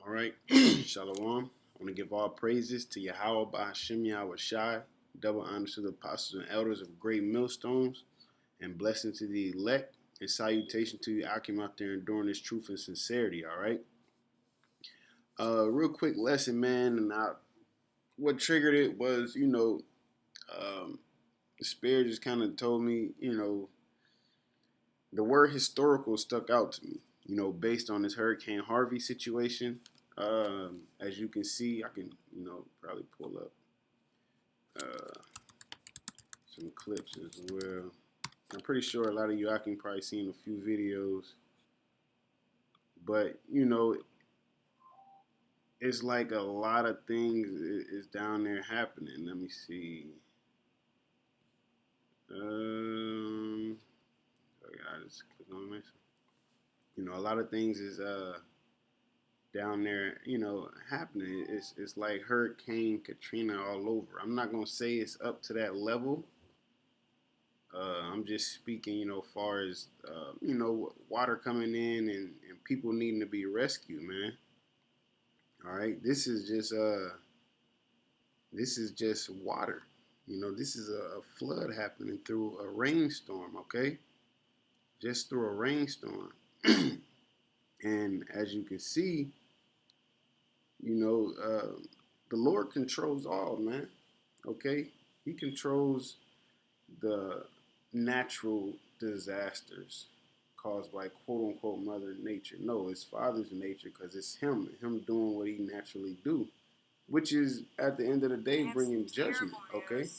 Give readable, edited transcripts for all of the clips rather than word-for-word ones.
All right. Shalom. I want to give all praises to Yahweh Ba'Hashem Yahweh Shai. Double honors to the apostles and elders of great millstones. And blessing to the elect. And salutation to you, Akim, out there enduring this truth and sincerity. All right. Real quick lesson, man. And what triggered it was, the spirit just kind of told me, the word historical stuck out to me, based on this Hurricane Harvey situation. As you can see, I can, probably pull up some clips as well. I'm pretty sure a lot of you, I can probably seen a few videos, but it's like a lot of things is down there happening. Let me see. I just click on this. A lot of things is down there, happening. It's like Hurricane Katrina all over. I'm not gonna say it's up to that level. I'm just speaking, far as water coming in and people needing to be rescued, man. All right, this is just water. This is a flood happening through a rainstorm. Okay, just through a rainstorm, and as you can see, the Lord controls all, man. Okay, He controls the natural disasters caused by quote unquote Mother Nature. No, it's Father's nature because it's Him doing what He naturally do, which is at the end of the day bringing judgment. Okay,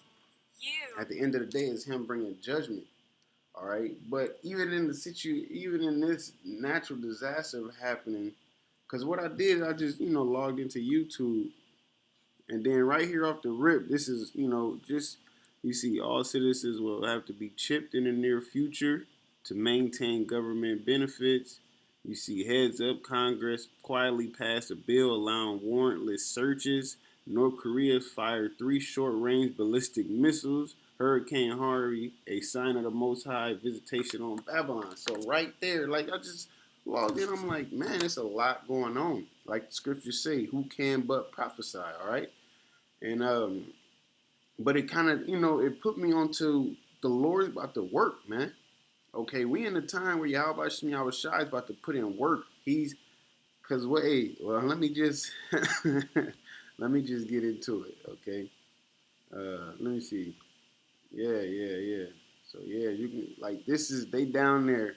at the end of the day, it's Him bringing judgment. All right, but even in even in this natural disaster happening, because what I did, I just logged into YouTube, and then right here off the rip, this is just you see all citizens will have to be chipped in the near future to maintain government benefits. You see, heads up, Congress quietly passed a bill allowing warrantless searches. North Korea fired 3 short-range ballistic missiles. Hurricane Harvey, a sign of the Most High visitation on Babylon. So right there, like I just logged in, I'm like, man, it's a lot going on. Like the scriptures say, who can but prophesy, all right? And but it kind of, it put me onto the Lord's about to work, man. Okay, we in a time where Yahweh Shai is about to put in work. Let me just let me just get into it, okay? Let me see. Yeah. So yeah, you can they down there.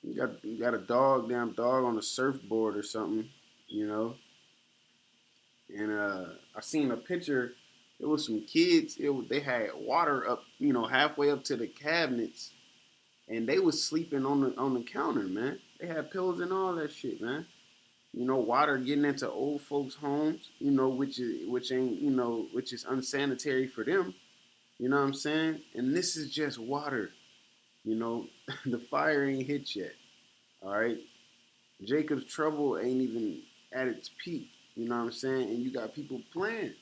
You got a damn dog on a surfboard or something, you know. And I seen a picture. It was some kids. They had water up, halfway up to the cabinets, and they was sleeping on the counter, man. They had pillows and all that shit, man. Water getting into old folks' homes, which is unsanitary for them. You know what I'm saying? And this is just water. The fire ain't hit yet. All right. Jacob's trouble ain't even at its peak. You know what I'm saying? And you got people playing.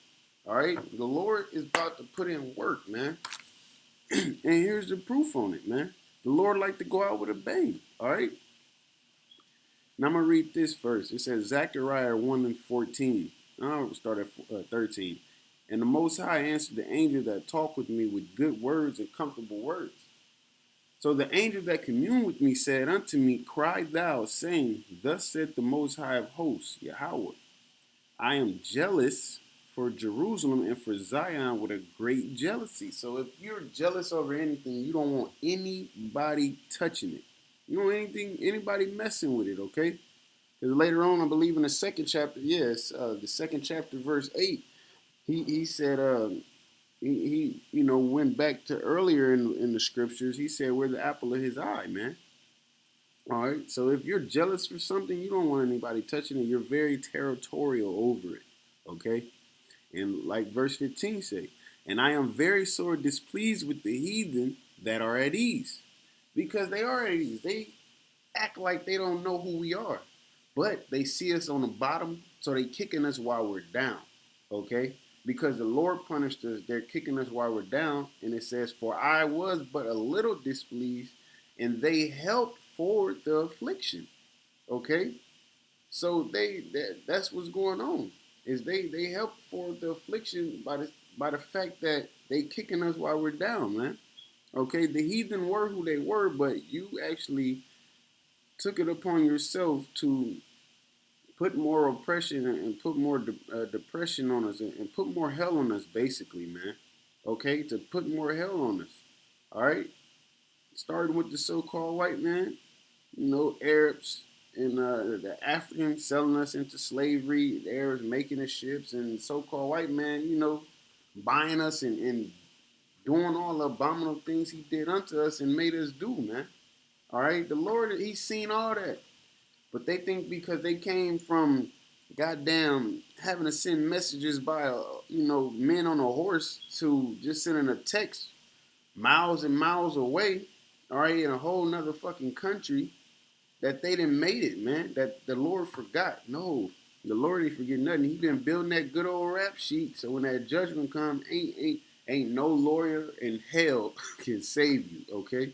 All right. The Lord is about to put in work, man. And here's the proof on it, man. The Lord like to go out with a bang. All right. Now I'm gonna read this first. It says Zechariah 1:14. I'll start at 13. And the Most High answered the angel that talked with me with good words and comfortable words. So the angel that communed with me said unto me, Cry thou, saying, Thus said the Most High of hosts, Yahweh, I am jealous for Jerusalem and for Zion with a great jealousy. So if you're jealous over anything, you don't want anybody touching it. You don't want anybody messing with it, okay? Because later on, I believe in the second chapter, yes, the second chapter, verse 8, he said, he went back to earlier in the scriptures. He said, we're the apple of his eye, man. All right. So if you're jealous for something, you don't want anybody touching it. You're very territorial over it. Okay. And like verse 15 say, and I am very sore displeased with the heathen that are at ease, because they are at ease. They act like they don't know who we are, but they see us on the bottom, so they kicking us while we're down. Okay. Because the Lord punished us, they're kicking us while we're down. And it says, for I was but a little displeased, and they helped forward the affliction. Okay? So that's what's going on. Is they help for the affliction by the fact that they kicking us while we're down, man. Okay, the heathen were who they were, but you actually took it upon yourself to put more oppression and put more depression on us and put more hell on us, basically, man. Okay, to put more hell on us. All right, starting with the so-called white man, Arabs and the Africans selling us into slavery, the Arabs making the ships, and so-called white man, buying us and doing all the abominable things he did unto us and made us do, man. All right, the Lord, He's seen all that, but they think because they came from goddamn having to send messages by men on a horse to just sending a text miles and miles away, all right, in a whole nother fucking country, that they didn't made it, man. That the Lord forgot. No, the Lord ain't forget nothing. He been building that good old rap sheet. So when that judgment comes, ain't no lawyer in hell can save you. Okay.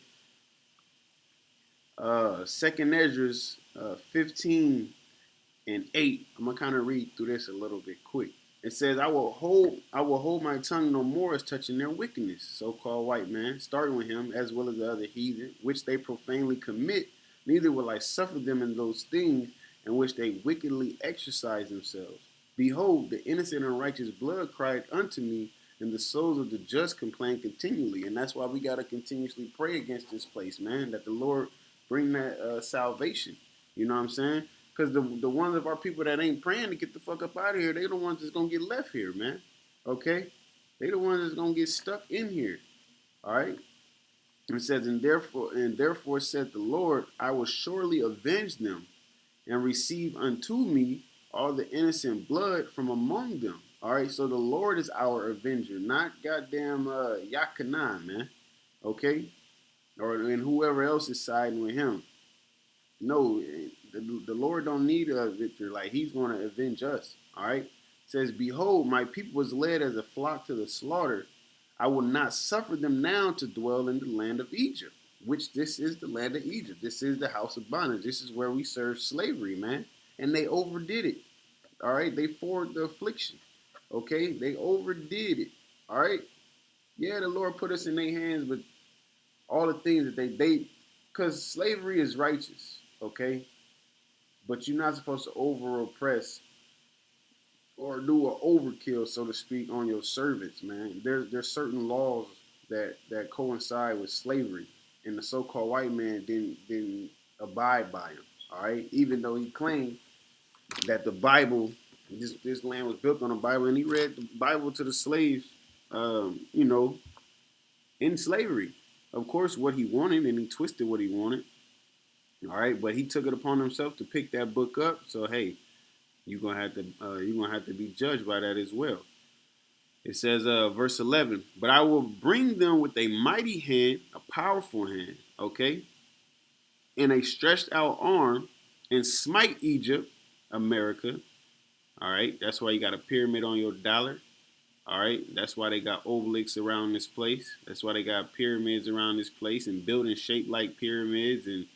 Second Ezra's 15:8. I'm gonna kind of read through this a little bit quick. It says, I will hold my tongue no more as touching their wickedness, so-called white man, starting with him, as well as the other heathen, which they profanely commit. Neither will I suffer them in those things in which they wickedly exercise themselves. Behold, the innocent and righteous blood cried unto me, and the souls of the just complain continually. And that's why we gotta continuously pray against this place, man. That the Lord bring that salvation. You know what I'm saying? Because the ones of our people that ain't praying to get the fuck up out of here, they the ones that's gonna get left here, man. Okay? They the ones that's gonna get stuck in here. All right? It says, and therefore said the Lord, I will surely avenge them and receive unto me all the innocent blood from among them. All right, so the Lord is our avenger, not goddamn Yakanan, man. Okay, or and whoever else is siding with him. No, the Lord don't need a victory. Like He's going to avenge us. All right. It says, behold, my people was led as a flock to the slaughter. I will not suffer them now to dwell in the land of Egypt, which this is the land of Egypt. This is the house of bondage. This is where we serve slavery, man. And they overdid it. All right. They forward the affliction. Okay. They overdid it. All right. Yeah, the Lord put us in their hands, but all the things that because slavery is righteous. Okay, but you're not supposed to over oppress or do an overkill, so to speak, on your servants, man. There's certain laws that coincide with slavery, and the so-called white man didn't abide by them. All right, even though he claimed that the Bible, this land was built on the Bible, and he read the Bible to the slaves, you know, in slavery. Of course, what he wanted, and he twisted what he wanted. All right, but he took it upon himself to pick that book up. So hey, you're gonna have to be judged by that as well. It says, verse 11, but I will bring them with a mighty hand, a powerful hand, okay, and a stretched out arm, and smite Egypt, America. All right, that's why you got a pyramid on your dollar. All right, that's why they got obelisks around this place. That's why they got pyramids around this place and buildings shaped like pyramids. And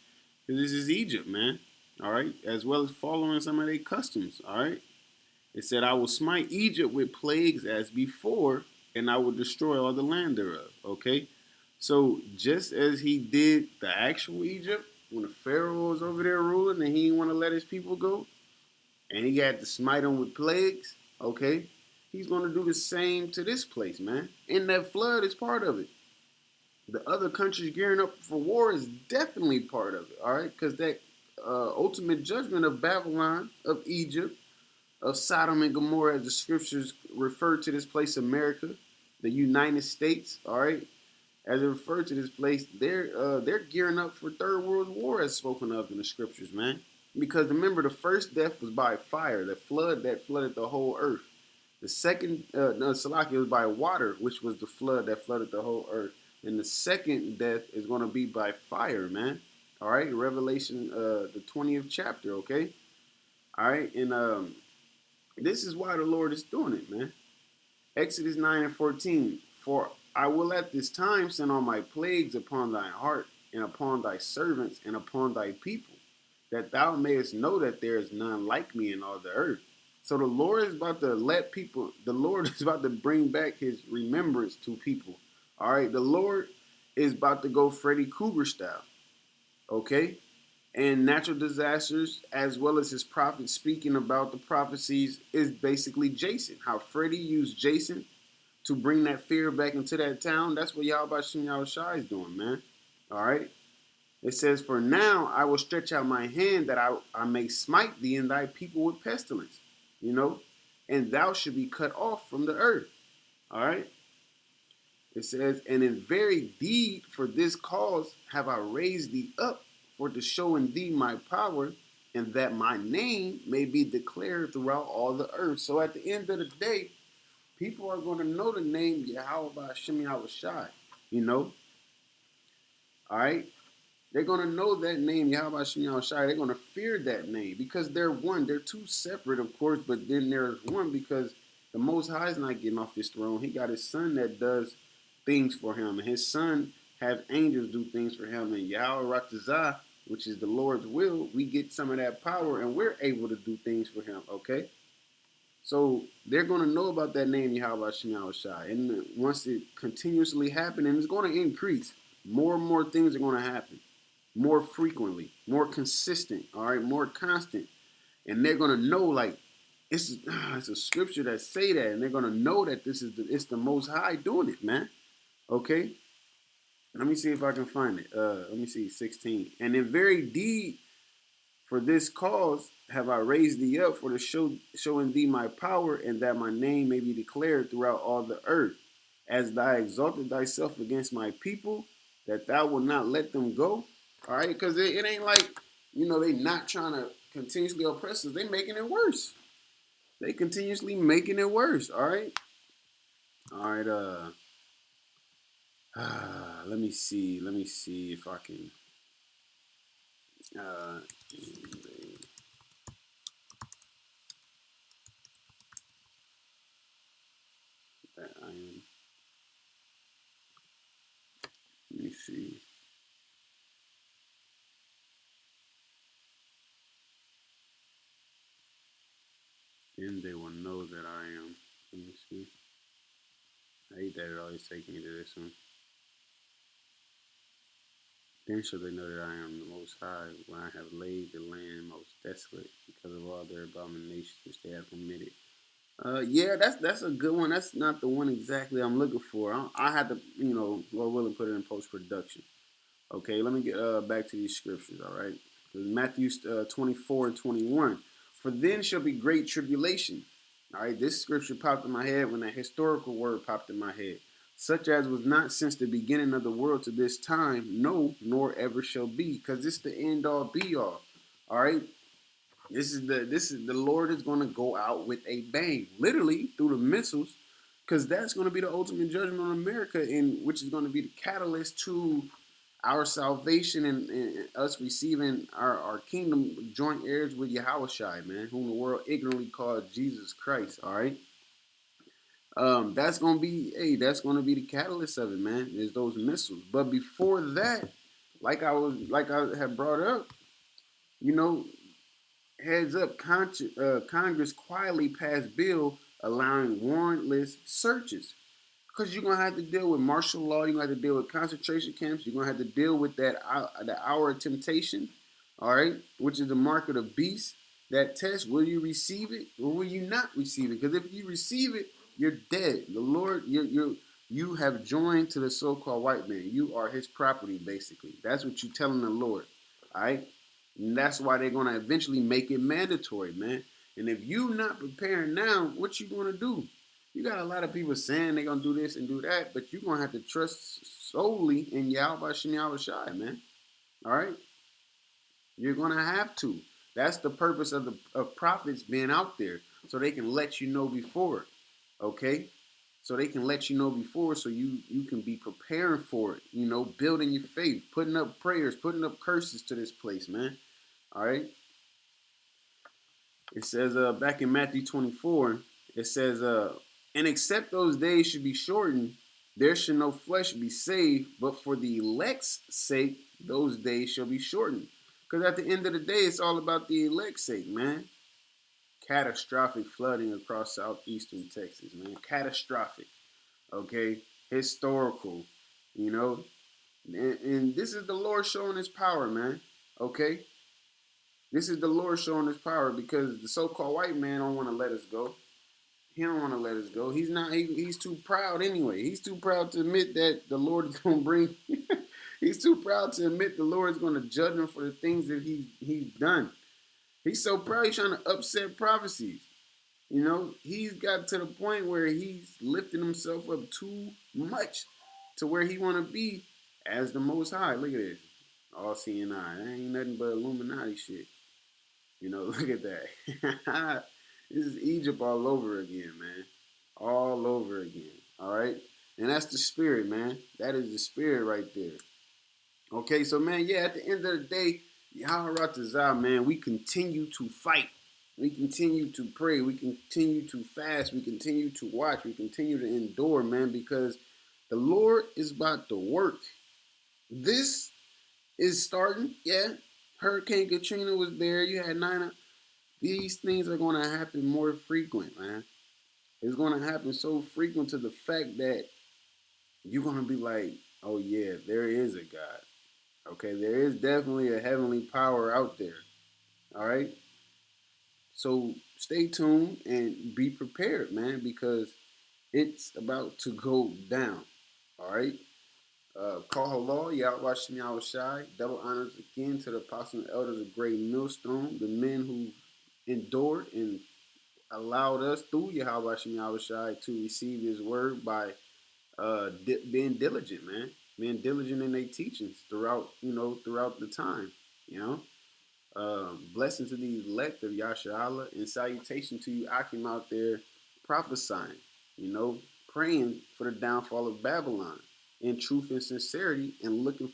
this is Egypt, man. All right, as well as following some of their customs. All right. It said, I will smite Egypt with plagues as before, and I will destroy all the land thereof. Okay? So just as he did the actual Egypt, when the Pharaoh was over there ruling and he didn't want to let his people go, and he had to smite them with plagues, okay? He's going to do the same to this place, man. And that flood is part of it. The other countries gearing up for war is definitely part of it, all right? Because that ultimate judgment of Babylon, of Egypt, of Sodom and Gomorrah, as the scriptures refer to this place, America, the United States. All right, as it referred to this place, they're gearing up for Third World War, as spoken of in the scriptures, man. Because remember, the first death was by fire, the flood that flooded the whole earth. The second, no, Salaki, was by water, which was the flood that flooded the whole earth. And the second death is going to be by fire, man. All right, Revelation, the 20th chapter. Okay, all right, and this is why the Lord is doing it, man. Exodus 9:14. For I will at this time send all my plagues upon thy heart and upon thy servants and upon thy people, that thou mayest know that there is none like me in all the earth. So the Lord is about to let people, the Lord is about to bring back his remembrance to people. All right. The Lord is about to go Freddy Krueger style. Okay. And natural disasters, as well as his prophets speaking about the prophecies, is basically Jason. How Freddy used Jason to bring that fear back into that town. That's what Yahweh Shem Shai is doing, man. All right. It says, "For now I will stretch out my hand that I may smite thee and thy people with pestilence, you know, and thou should be cut off from the earth." All right. It says, "And in very deed for this cause have I raised thee up, for to show in thee my power, and that my name may be declared throughout all the earth." So at the end of the day, people are going to know the name Yahweh Shem Shai, you know. All right. They're going to know that name, Yahweh Shem Shai. They're going to fear that name because they're one. They're two separate, of course, but then there's one because the Most High is not getting off his throne. He got his son that does things for him, and his son have angels do things for him. And Yahweh Ratazah, which is the Lord's will, we get some of that power, and we're able to do things for him, okay? So they're going to know about that name, Yahweh Shem Shai. And once it continuously happens, and it's going to increase, more and more things are going to happen more frequently, more consistent, all right, more constant. And they're gonna know like it's a scripture that say that, and they're gonna know that it's the Most High doing it, man. Okay, let me see if I can find it. Let me see, 16. "And in very deed for this cause have I raised thee up, for to showing thee my power, and that my name may be declared throughout all the earth. As thou exalted thyself against my people, that thou will not let them go." All right, because it ain't like, they not trying to continuously oppress us. They making it worse. They continuously making it worse. All right. All right. Let me see. Let me see if I can. Uh, that I am. Let me see. Then they will know that I am. Let me see. I hate that it always takes me to this one. "Then shall they know that I am the Most High, when I have laid the land most desolate because of all their abominations which they have committed." Yeah, that's a good one. That's not the one exactly I'm looking for. I had to, Lord willing, put it in post production. Okay, let me get back to these scriptures. All right, Matthew 24 and 21. "For then shall be great tribulation." All right, this scripture popped in my head when a historical word popped in my head. "Such as was not since the beginning of the world to this time, no, nor ever shall be," because it's the end all be all. All right, this is the Lord is going to go out with a bang, literally through the missiles, because that's going to be the ultimate judgment on America, and which is going to be the catalyst to our salvation and us receiving our kingdom joint heirs with Yahweh Shai, man, whom the world ignorantly called Jesus Christ. All right. That's gonna be the catalyst of it, man. Is those missiles. But before that, like I had brought up, you know, heads up, Congress quietly passed bill allowing warrantless searches. Because you're gonna have to deal with martial law, you're gonna have to deal with concentration camps, you're gonna have to deal with the hour of temptation, all right, which is the mark of the beast. That test, will you receive it or will you not receive it? Because if you receive it, you're dead. The Lord, you have joined to the so-called white man. You are his property, basically. That's what you're telling the Lord, all right. And that's why they're gonna eventually make it mandatory, man. And if you not preparing now, what you gonna do? You got a lot of people saying they're gonna do this and do that, but you're gonna have to trust solely in Yahweh Shem Shai, man. All right, you're gonna have to. That's the purpose of prophets being out there, so they can let you know before. Okay, so they can let you know before, so you can be preparing for it. Building your faith, putting up prayers, putting up curses to this place, man. All right. It says back in Matthew 24, it says, "And except those days should be shortened, there should no flesh be saved, but for the elect's sake, those days shall be shortened." Because at the end of the day, it's all about the elect's sake, man. Catastrophic flooding across southeastern Texas, man. Catastrophic. Okay, historical. You know, and this is the Lord showing His power, man. Okay, this is the Lord showing His power because the so-called white man don't want to let us go. He don't want to let us go. He's not. He's too proud anyway. He's too proud to admit that the Lord is going to bring. He's too proud to admit the Lord is going to judge him for the things that he's done. He's so proud. He's trying to upset prophecies. You know, he's got to the point where he's lifting himself up too much to where he want to be as the Most High. Look at this, all seeing eye. That ain't nothing but Illuminati shit. You know, look at that. This is Egypt all over again, man. All over again. All right, and that's the spirit, man. That is the spirit right there. Okay, so man, yeah, at the end of the day, Yahweh man, we continue to fight. We continue to pray. We continue to fast. We continue to watch. We continue to endure, man, because the Lord is about to work. This is starting. Yeah, Hurricane Katrina was there. You had Nina. These things are going to happen more frequent, man. It's going to happen so frequent to the fact that you're going to be like, oh, yeah, there is a God. Okay, there is definitely a heavenly power out there. All right. So stay tuned and be prepared, man, because it's about to go down. All right. Call hello, Yahweh Shem Yahweh Shai. Double honors again to the apostles and elders of Great Millstone, the men who endured and allowed us through Yahweh Shem Yahweh Shai to receive His word by being diligent, man, being diligent in their teachings throughout, throughout the time, you know. Blessing to the elect of Yasharallah and salutation to you, Akim, out there prophesying, praying for the downfall of Babylon in truth and sincerity and looking